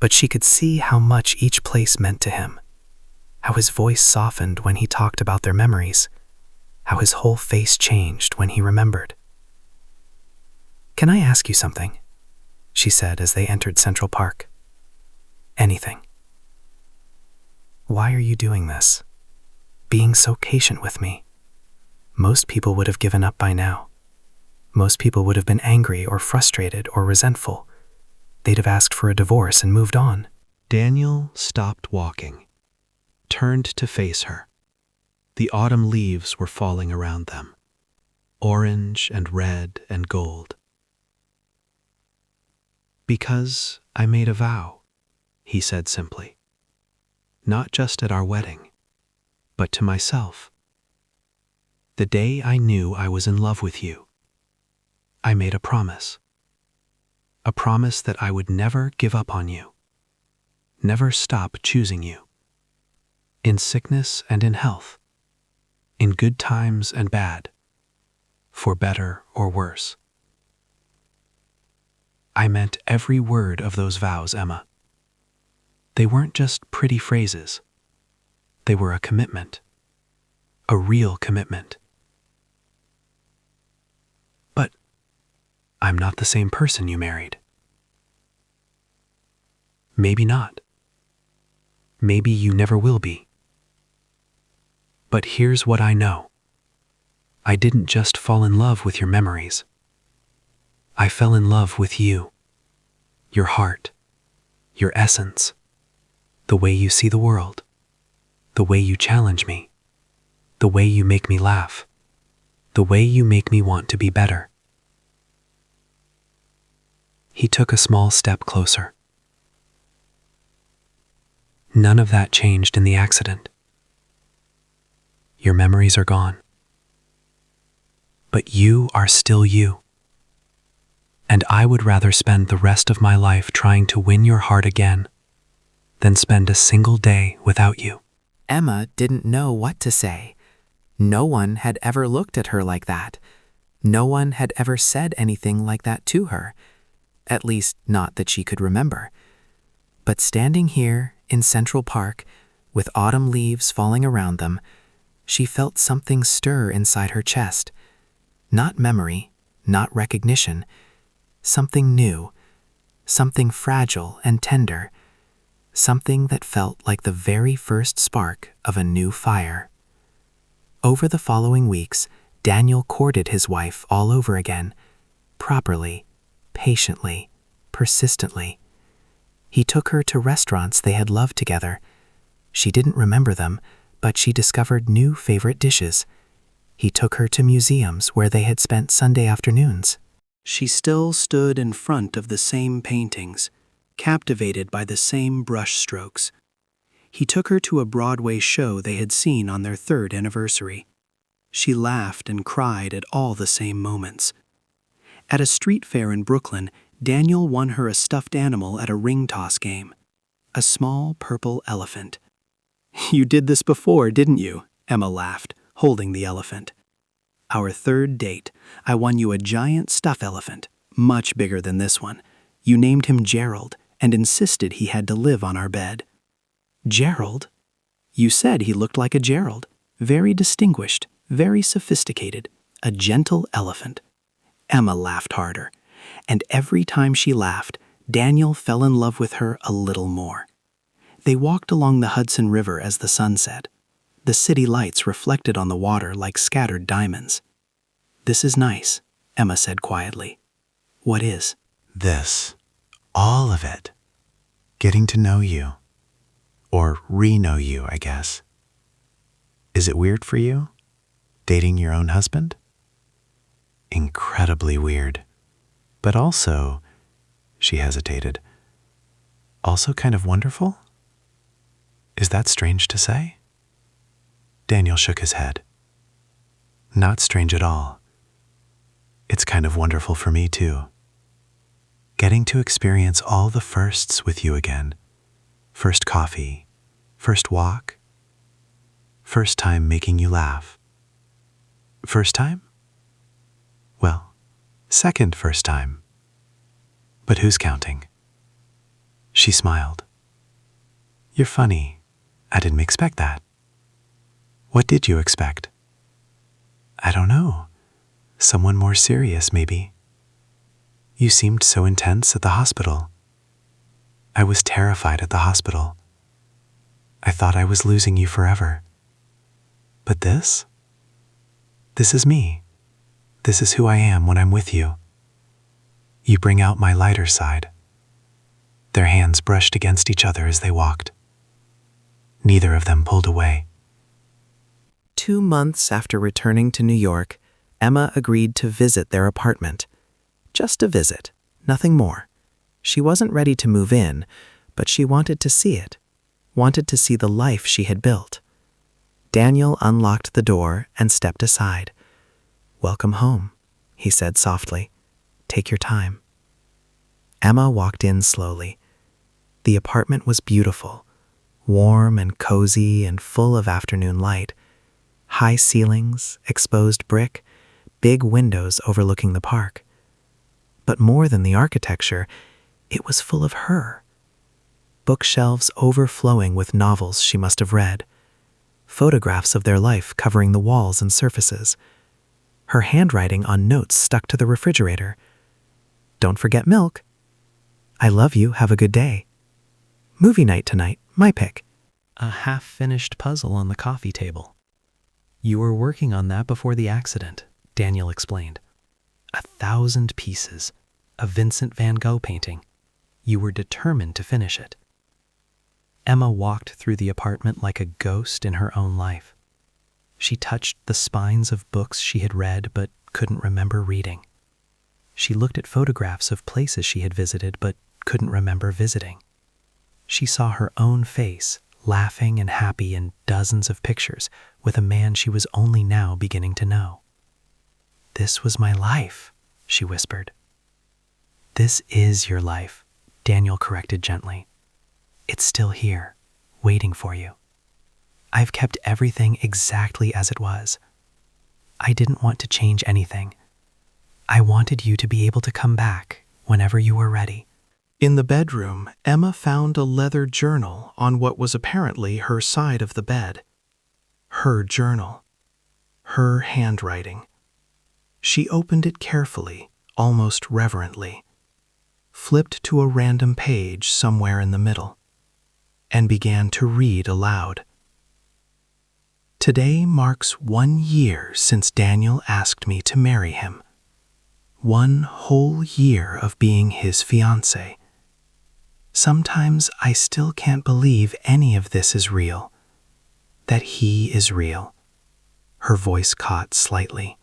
But she could see how much each place meant to him, how his voice softened when he talked about their memories, how his whole face changed when he remembered. "Can I ask you something?" she said as they entered Central Park. "Anything." "Why are you doing this? Being so patient with me? Most people would have given up by now. Most people would have been angry or frustrated or resentful. They'd have asked for a divorce and moved on." Daniel stopped walking, turned to face her. The autumn leaves were falling around them, orange and red and gold. "Because I made a vow," he said simply. "Not just at our wedding, but to myself. The day I knew I was in love with you, I made a promise. A promise that I would never give up on you, never stop choosing you. In sickness and in health, in good times and bad, for better or worse." I meant every word of those vows, Emma. They weren't just pretty phrases. They were a commitment, a real commitment. "But I'm not the same person you married." "Maybe not. Maybe you never will be. But here's what I know. I didn't just fall in love with your memories. I fell in love with you, your heart, your essence, the way you see the world, the way you challenge me, the way you make me laugh, the way you make me want to be better." He took a small step closer. "None of that changed in the accident. Your memories are gone. But you are still you. And I would rather spend the rest of my life trying to win your heart again than spend a single day without you." Emma didn't know what to say. No one had ever looked at her like that. No one had ever said anything like that to her, at least not that she could remember. But standing here in Central Park, with autumn leaves falling around them, she felt something stir inside her chest. Not memory, not recognition, something new, something fragile and tender, something that felt like the very first spark of a new fire. Over the following weeks, Daniel courted his wife all over again, properly, patiently, persistently. He took her to restaurants they had loved together. She didn't remember them, but she discovered new favorite dishes. He took her to museums where they had spent Sunday afternoons. She still stood in front of the same paintings, captivated by the same brush strokes. He took her to a Broadway show they had seen on their 3rd anniversary. She laughed and cried at all the same moments. At a street fair in Brooklyn, Daniel won her a stuffed animal at a ring toss game. A small purple elephant. "You did this before, didn't you?" Emma laughed, holding the elephant. "Our 3rd date, I won you a giant stuffed elephant, much bigger than this one. You named him Gerald and insisted he had to live on our bed." "Gerald?" "You said he looked like a Gerald. Very distinguished, very sophisticated, a gentle elephant." Emma laughed harder, and every time she laughed, Daniel fell in love with her a little more. They walked along the Hudson River as the sun set. The city lights reflected on the water like scattered diamonds. "This is nice," Emma said quietly. "What is?" This All of it. Getting to know you. Or re-know you, I guess. Is it weird for you? Dating your own husband? Incredibly weird. But also, she hesitated, also kind of wonderful? Is that strange to say? Daniel shook his head. Not strange at all. It's kind of wonderful for me too. Getting to experience all the firsts with you again. First coffee, first walk, first time making you laugh. First time? Well, second first time. But who's counting? She smiled. You're funny. I didn't expect that. What did you expect? I don't know. Someone more serious, maybe. You seemed so intense at the hospital. I was terrified at the hospital. I thought I was losing you forever. But this? This is me. This is who I am when I'm with you. You bring out my lighter side. Their hands brushed against each other as they walked. Neither of them pulled away. 2 months after returning to New York, Emma agreed to visit their apartment. Just a visit, nothing more. She wasn't ready to move in, but she wanted to see it, wanted to see the life she had built. Daniel unlocked the door and stepped aside. "Welcome home," he said softly. "Take your time." Emma walked in slowly. The apartment was beautiful, warm and cozy and full of afternoon light. High ceilings, exposed brick, big windows overlooking the park. But more than the architecture, it was full of her. Bookshelves overflowing with novels she must have read. Photographs of their life covering the walls and surfaces. Her handwriting on notes stuck to the refrigerator. "Don't forget milk." "I love you, have a good day." "Movie night tonight, my pick." A half-finished puzzle on the coffee table. "You were working on that before the accident," Daniel explained. 1,000 pieces, a Vincent van Gogh painting. You were determined to finish it. Emma walked through the apartment like a ghost in her own life. She touched the spines of books she had read but couldn't remember reading. She looked at photographs of places she had visited but couldn't remember visiting. She saw her own face, laughing and happy in dozens of pictures with a man she was only now beginning to know. "This was my life," she whispered. "This is your life," Daniel corrected gently. "It's still here, waiting for you. I've kept everything exactly as it was. I didn't want to change anything. I wanted you to be able to come back whenever you were ready." In the bedroom, Emma found a leather journal on what was apparently her side of the bed. Her journal. Her handwriting. She opened it carefully, almost reverently, flipped to a random page somewhere in the middle, and began to read aloud. "Today marks 1 year since Daniel asked me to marry him. 1 whole year of being his fiancé. Sometimes I still can't believe any of this is real, that he is real." Her voice caught slightly.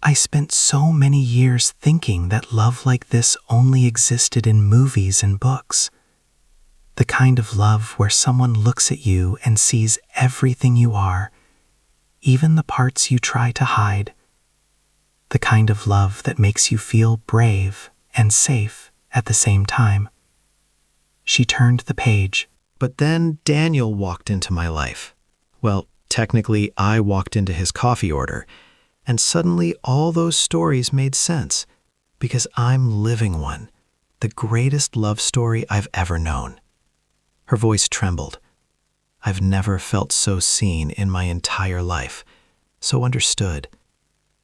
"I spent so many years thinking that love like this only existed in movies and books. The kind of love where someone looks at you and sees everything you are, even the parts you try to hide. The kind of love that makes you feel brave and safe at the same time." She turned the page. But then Daniel walked into my life. Well, technically, I walked into his coffee order, and suddenly all those stories made sense, because I'm living one, the greatest love story I've ever known. Her voice trembled. I've never felt so seen in my entire life, so understood,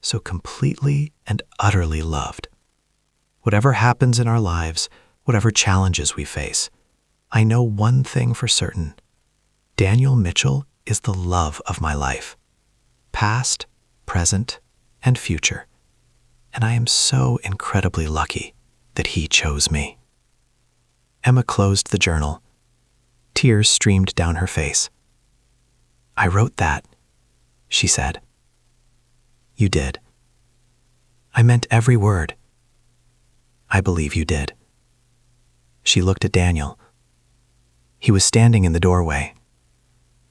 so completely and utterly loved. Whatever happens in our lives, whatever challenges we face, I know one thing for certain. Daniel Mitchell is the love of my life, past, present, and future. And I am so incredibly lucky that he chose me. Emma closed the journal. Tears streamed down her face. "I wrote that," she said. "You did. I meant every word. I believe you did." She looked at Daniel. He was standing in the doorway,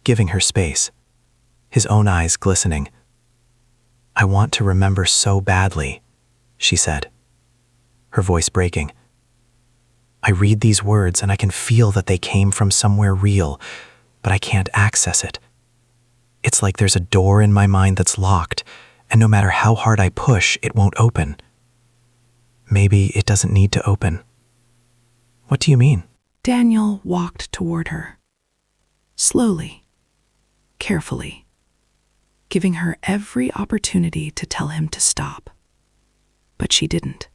giving her space, his own eyes glistening. "I want to remember so badly," she said, her voice breaking. "I read these words and I can feel that they came from somewhere real, but I can't access it. It's like there's a door in my mind that's locked, and no matter how hard I push, it won't open. Maybe it doesn't need to open. What do you mean?" Daniel walked toward her, slowly, carefully, giving her every opportunity to tell him to stop. But she didn't.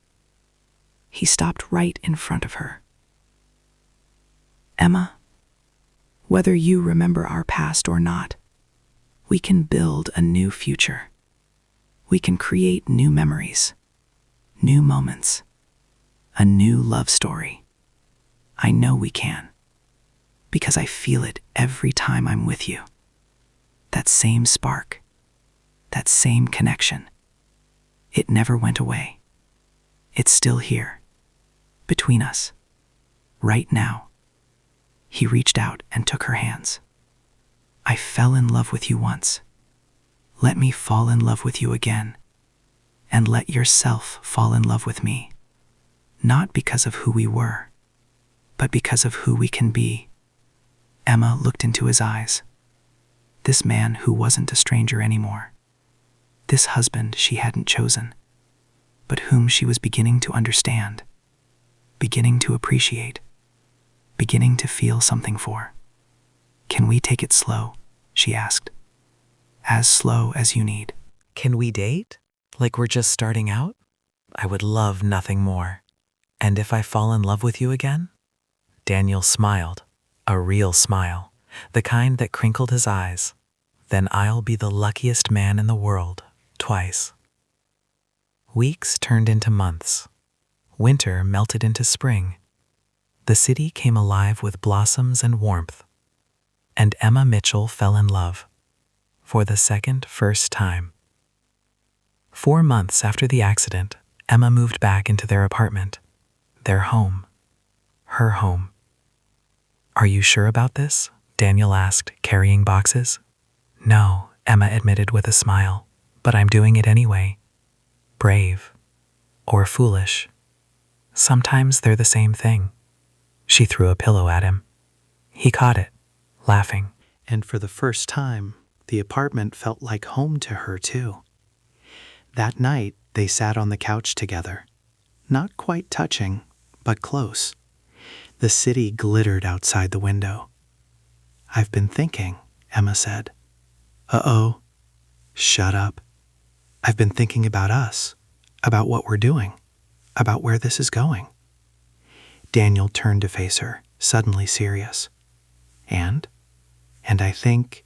He stopped right in front of her. "Emma, whether you remember our past or not, we can build a new future. We can create new memories, new moments, a new love story. I know we can, because I feel it every time I'm with you. That same spark, that same connection. It never went away. It's still here, between us, right now." He reached out and took her hands. "I fell in love with you once. Let me fall in love with you again, and let yourself fall in love with me, not because of who we were, but because of who we can be." Emma looked into his eyes. This man who wasn't a stranger anymore. This husband she hadn't chosen, but whom she was beginning to understand, beginning to appreciate, beginning to feel something for. "Can we take it slow?" she asked. "As slow as you need." Can we date? Like we're just starting out? I would love nothing more. And if I fall in love with you again? Daniel smiled, a real smile, the kind that crinkled his eyes. Then I'll be the luckiest man in the world, twice. Weeks turned into months. Winter melted into spring. The city came alive with blossoms and warmth. And Emma Mitchell fell in love. For the first time. 4 months after the accident, Emma moved back into their apartment. Their home. Her home. "Are you sure about this?" Daniel asked, carrying boxes. "No," Emma admitted with a smile, "but I'm doing it anyway. Brave. Or foolish. Sometimes they're the same thing." She threw a pillow at him. He caught it, laughing. And for the first time, the apartment felt like home to her, too. That night, they sat on the couch together, not quite touching, but close. The city glittered outside the window. "I've been thinking," Emma said. "Uh-oh. Shut up. I've been thinking about us, about what we're doing, about where this is going." Daniel turned to face her, suddenly serious. And I think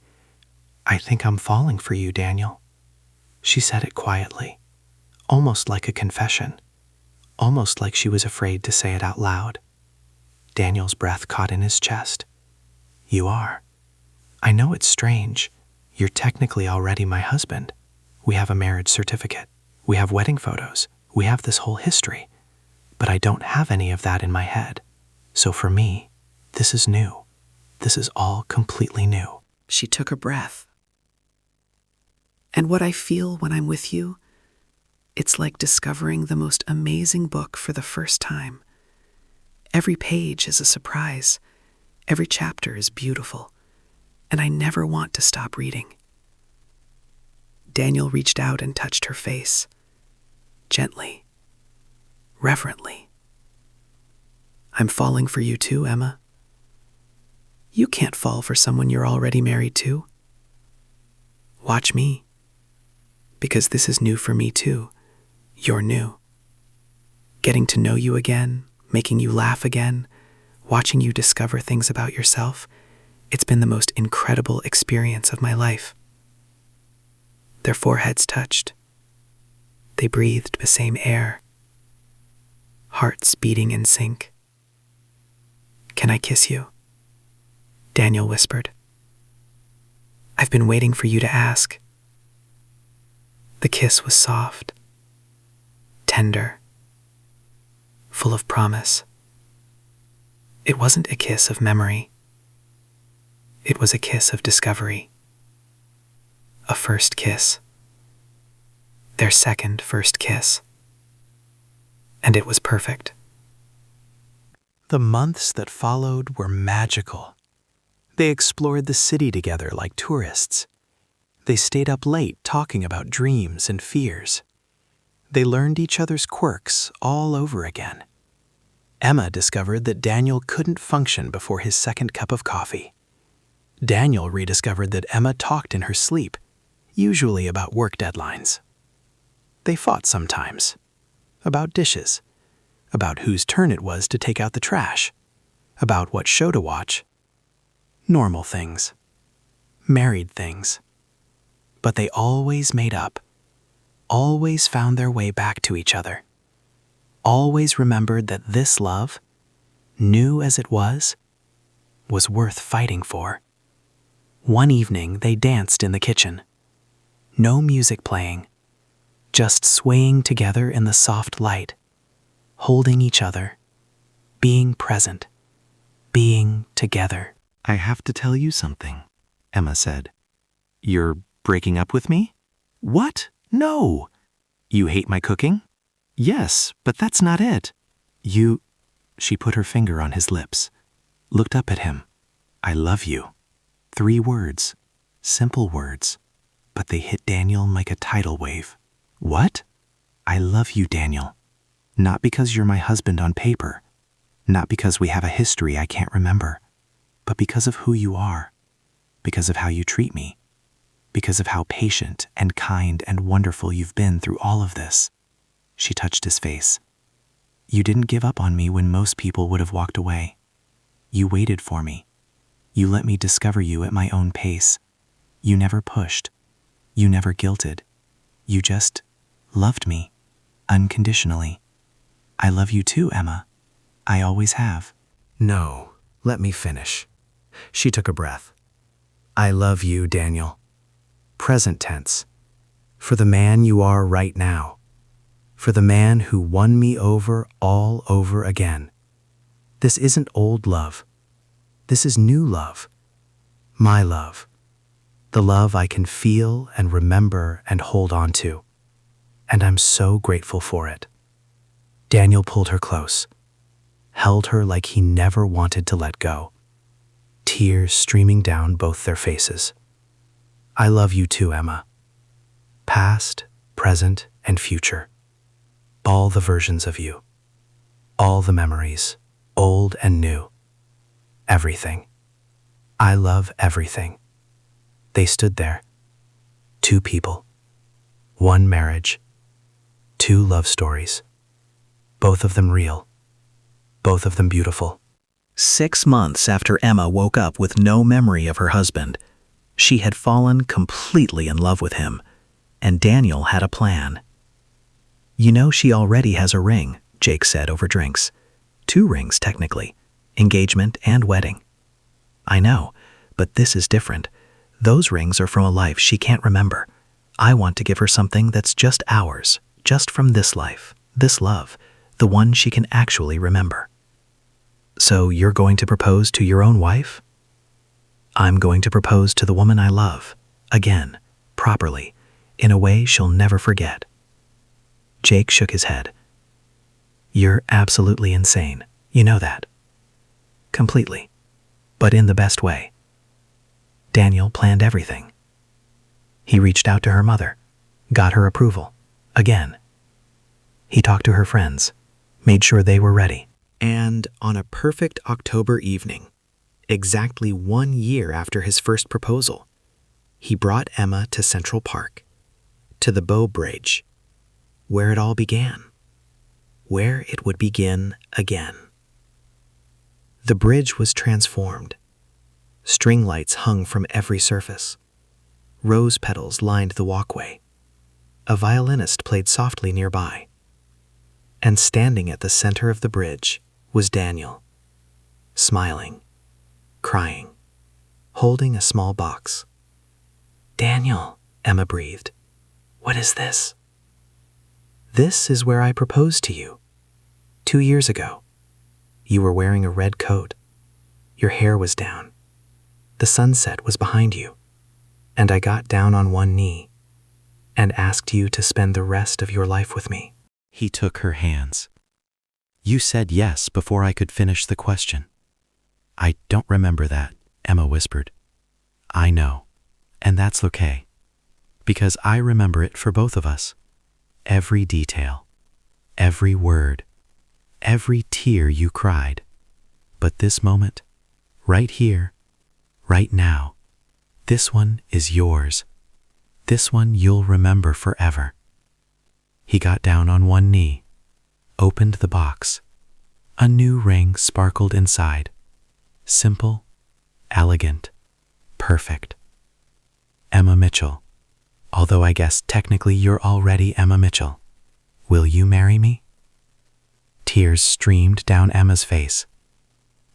I'm falling for you, Daniel." She said it quietly, almost like a confession, almost like she was afraid to say it out loud. Daniel's breath caught in his chest. "You are. I know it's strange. You're technically already my husband. We have a marriage certificate. We have wedding photos. We have this whole history. But I don't have any of that in my head. So for me, this is new. This is all completely new." She took a breath. "And what I feel when I'm with you, it's like discovering the most amazing book for the first time. Every page is a surprise. Every chapter is beautiful. And I never want to stop reading." Daniel reached out and touched her face, gently, reverently. "I'm falling for you too, Emma. You can't fall for someone you're already married to. Watch me, because this is new for me too. You're new. Getting to know you again, making you laugh again, watching you discover things about yourself, it's been the most incredible experience of my life." Their foreheads touched. They breathed the same air, hearts beating in sync. "Can I kiss you?" Daniel whispered. "I've been waiting for you to ask." The kiss was soft, tender, full of promise. It wasn't a kiss of memory. It was a kiss of discovery. A first kiss. Their second first kiss. And it was perfect. The months that followed were magical. They explored the city together like tourists. They stayed up late talking about dreams and fears. They learned each other's quirks all over again. Emma discovered that Daniel couldn't function before his second cup of coffee. Daniel rediscovered that Emma talked in her sleep, usually about work deadlines. They fought sometimes, about dishes, about whose turn it was to take out the trash, about what show to watch. Normal things. Married things. But they always made up, always found their way back to each other, always remembered that this love, new as it was worth fighting for. One evening they danced in the kitchen. No music playing, just swaying together in the soft light, holding each other, being present, being together. "I have to tell you something," Emma said. "You're breaking up with me?" "What? No." "You hate my cooking?" "Yes, but that's not it." "You—" She put her finger on his lips, looked up at him. "I love you." 3 words, simple words, but they hit Daniel like a tidal wave. "What?" "I love you, Daniel. Not because you're my husband on paper, not because we have a history I can't remember, but because of who you are, because of how you treat me, because of how patient and kind and wonderful you've been through all of this." She touched his face. "You didn't give up on me when most people would have walked away. You waited for me. You let me discover you at my own pace. You never pushed. You never guilted. You just loved me, unconditionally. I love you too, Emma. I always have." "No, let me finish." She took a breath. "I love you, Daniel. Present tense. For the man you are right now. For the man who won me over all over again. This isn't old love. This is new love. My love. The love I can feel and remember and hold on to. And I'm so grateful for it." Daniel pulled her close, held her like he never wanted to let go, tears streaming down both their faces. "I love you too, Emma. Past, present, and future. All the versions of you. All the memories, old and new. Everything. I love everything." They stood there. 2 people. 1 marriage. 2 love stories. Both of them real. Both of them beautiful. 6 months after Emma woke up with no memory of her husband, she had fallen completely in love with him, and Daniel had a plan. "You know she already has a ring," Jake said over drinks. 2 rings, technically. Engagement and wedding. "I know, but this is different. Those rings are from a life she can't remember. I want to give her something that's just ours, just from this life, this love, the one she can actually remember." "So you're going to propose to your own wife?" "I'm going to propose to the woman I love, again, properly, in a way she'll never forget." Jake shook his head. "You're absolutely insane. You know that." "Completely. But in the best way." Daniel planned everything. He reached out to her mother, got her approval, again. He talked to her friends, made sure they were ready. And on a perfect October evening, exactly 1 year after his first proposal, he brought Emma to Central Park, to the Bow Bridge, where it all began, where it would begin again. The bridge was transformed. String lights hung from every surface. Rose petals lined the walkway. A violinist played softly nearby. And standing at the center of the bridge was Daniel, smiling, crying, holding a small box. "Daniel," Emma breathed. "What is this?" "This is where I proposed to you. 2 years ago. You were wearing a red coat. Your hair was down. The sunset was behind you. And I got down on one knee and asked you to spend the rest of your life with me." He took her hands. "You said yes before I could finish the question." "I don't remember that," Emma whispered. "I know, and that's okay, because I remember it for both of us. Every detail, every word, every tear you cried. But this moment, right here, right now, this one is yours. This one you'll remember forever." He got down on one knee, opened the box. A new ring sparkled inside. Simple, elegant, perfect. "Emma Mitchell. Although I guess technically you're already Emma Mitchell. Will you marry me?" Tears streamed down Emma's face.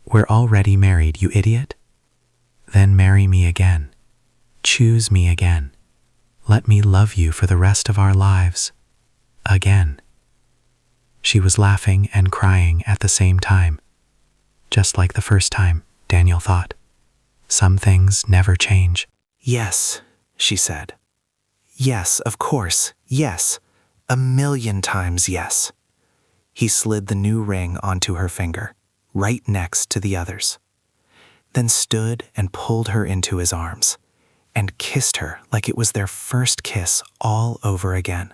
"We're already married, you idiot. Then marry me again. Choose me again. Let me love you for the rest of our lives. Again." She was laughing and crying at the same time. Just like the first time, Daniel thought. Some things never change. "Yes," she said. "Yes, of course, yes. 1,000,000 times yes." He slid the new ring onto her finger, right next to the others, then stood and pulled her into his arms, and kissed her like it was their first kiss all over again.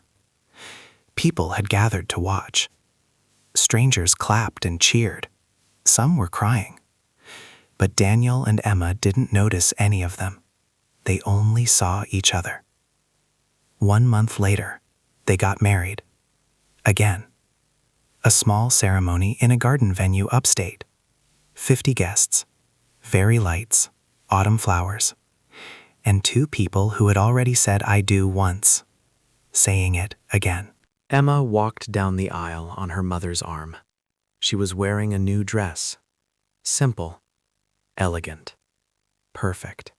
People had gathered to watch. Strangers clapped and cheered. Some were crying. But Daniel and Emma didn't notice any of them. They only saw each other. 1 month later, they got married. Again. A small ceremony in a garden venue upstate. 50 guests, fairy lights, autumn flowers, and 2 people who had already said "I do" once, saying it again. Emma walked down the aisle on her mother's arm. She was wearing a new dress. Simple, elegant, perfect.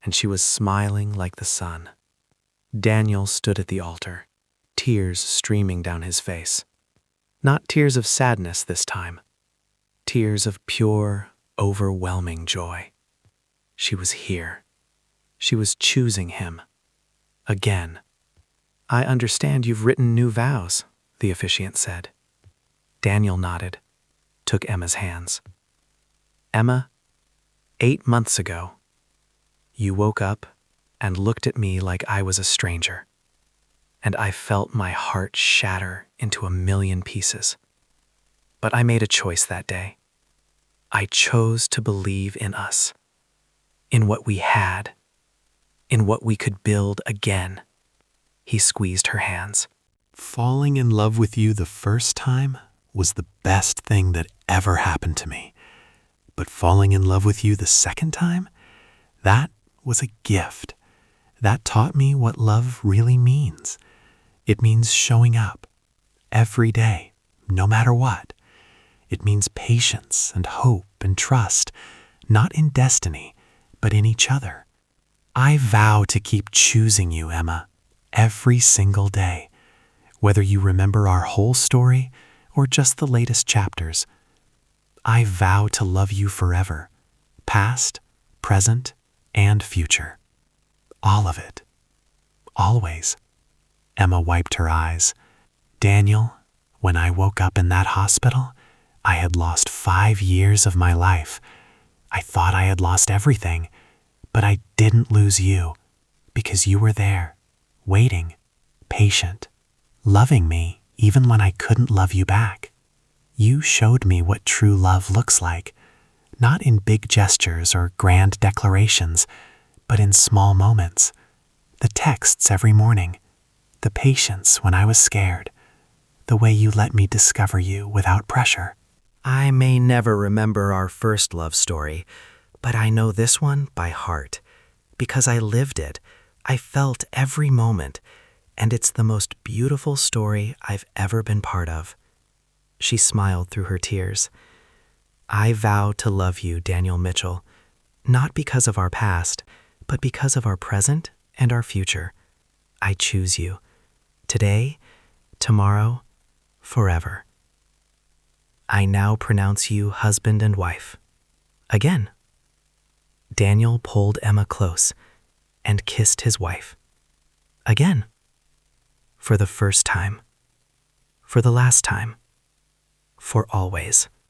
And she was smiling like the sun. Daniel stood at the altar, tears streaming down his face. Not tears of sadness this time. Tears of pure, overwhelming joy. She was here. She was choosing him. Again. "I understand you've written new vows," the officiant said. Daniel nodded, took Emma's hands. "Emma, 8 months ago, you woke up and looked at me like I was a stranger, and I felt my heart shatter into 1,000,000 pieces. But I made a choice that day. I chose to believe in us, in what we had, in what we could build again." He squeezed her hands. Falling in love with you the first time was the best thing that ever happened to me. But falling in love with you the second time, that was a gift. That taught me what love really means. It means showing up every day, no matter what. It means patience and hope and trust, not in destiny, but in each other. I vow to keep choosing you, Emma, every single day, whether you remember our whole story or just the latest chapters. I vow to love you forever, past, present, and future. All of it. Always. Emma wiped her eyes. Daniel, when I woke up in that hospital, I had lost 5 years of my life. I thought I had lost everything, but I didn't lose you, because you were there, waiting, patient, loving me even when I couldn't love you back. You showed me what true love looks like, not in big gestures or grand declarations, but in small moments. The texts every morning, the patience when I was scared, the way you let me discover you without pressure. I may never remember our first love story, but I know this one by heart. Because I lived it, I felt every moment, and it's the most beautiful story I've ever been part of. She smiled through her tears. I vow to love you, Daniel Mitchell, not because of our past, but because of our present and our future. I choose you, today, tomorrow, forever. I now pronounce you husband and wife. Again. Daniel pulled Emma close and kissed his wife. Again. For the first time. For the last time. For always.